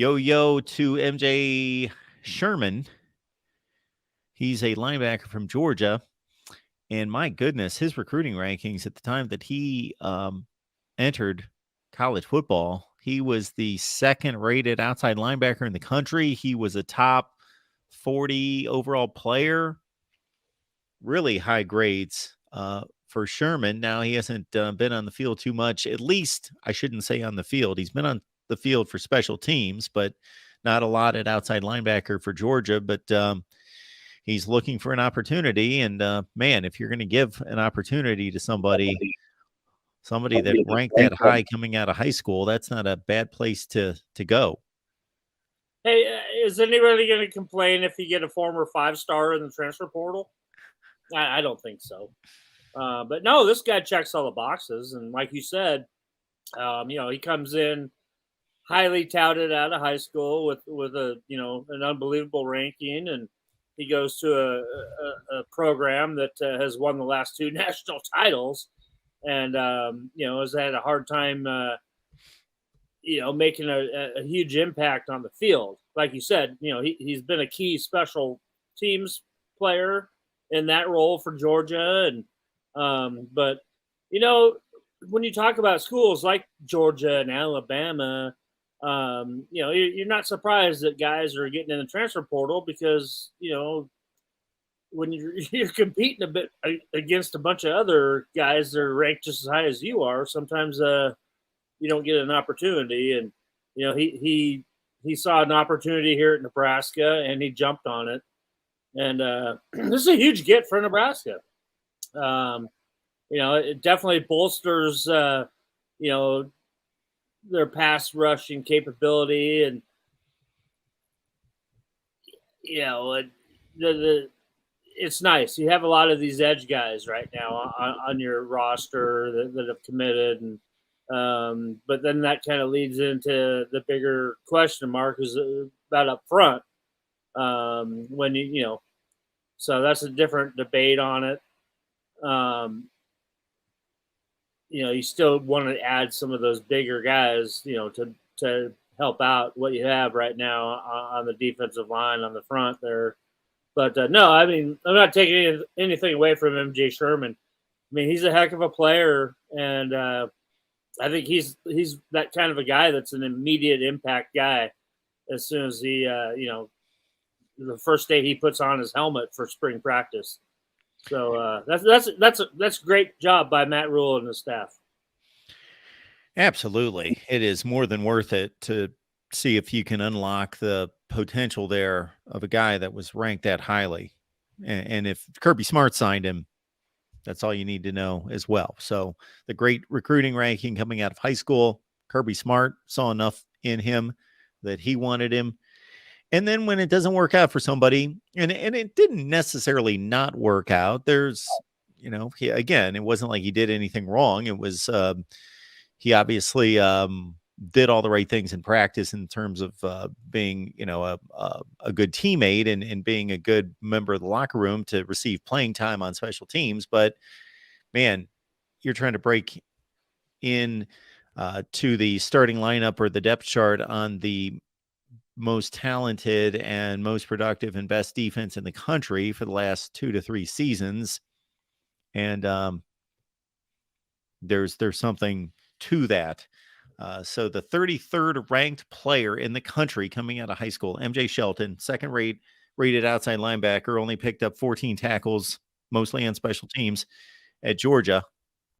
Yo to MJ Sherman. He's a linebacker from Georgia. And my goodness, his recruiting rankings at the time that he entered college football, he was the second rated outside linebacker in the country. He was a top 40 overall player. Really high grades for Sherman. Now, he hasn't been on the field too much, at least I shouldn't say on the field. He's been on the field for special teams, but not a lot at outside linebacker for Georgia. But he's looking for an opportunity. And man, if you're going to give an opportunity to somebody that ranked that high coming out of high school, that's not a bad place to go. Hey, is anybody going to complain if you get a former 5-star in the transfer portal? I don't think so. But no, this guy checks all the boxes. And like you said, he comes in highly touted out of high school with an unbelievable ranking, and he goes to a program that has won the last 2 national titles, and has had a hard time making a huge impact on the field. Like you said, he's been a key special teams player in that role for Georgia, and but when you talk about schools like Georgia and Alabama, you're not surprised that guys are getting in the transfer portal because, when you're competing a bit against a bunch of other guys that are ranked just as high as you are, sometimes you don't get an opportunity. And, he saw an opportunity here at Nebraska and he jumped on it. And this is a huge get for Nebraska. It definitely bolsters, their pass rushing capability, and it's nice. You have a lot of these edge guys right now on your roster that have committed, and but then that kind of leads into the bigger question mark is about up front. When so that's a different debate on it. You still want to add some of those bigger guys, to help out what you have right now on the defensive line on the front there. But no, I mean, I'm not taking anything away from MJ Sherman. I mean, he's a heck of a player, and I think he's that kind of a guy that's an immediate impact guy as soon as he, the first day he puts on his helmet for spring practice. So that's a great job by Matt Rule and his staff. Absolutely. It is more than worth it to see if you can unlock the potential there of a guy that was ranked that highly. And if Kirby Smart signed him, that's all you need to know as well. So the great recruiting ranking coming out of high school, Kirby Smart saw enough in him that he wanted him. And then when it doesn't work out for somebody, and it didn't necessarily not work out, there's, again, it wasn't like he did anything wrong. It was, he obviously did all the right things in practice in terms of being, a good teammate and being a good member of the locker room to receive playing time on special teams. But man, you're trying to break in to the starting lineup or the depth chart on the most talented and most productive and best defense in the country for the last 2 to 3 seasons. And there's something to that. So the 33rd ranked player in the country coming out of high school, MJ Shelton, second rated outside linebacker, only picked up 14 tackles, mostly on special teams at Georgia.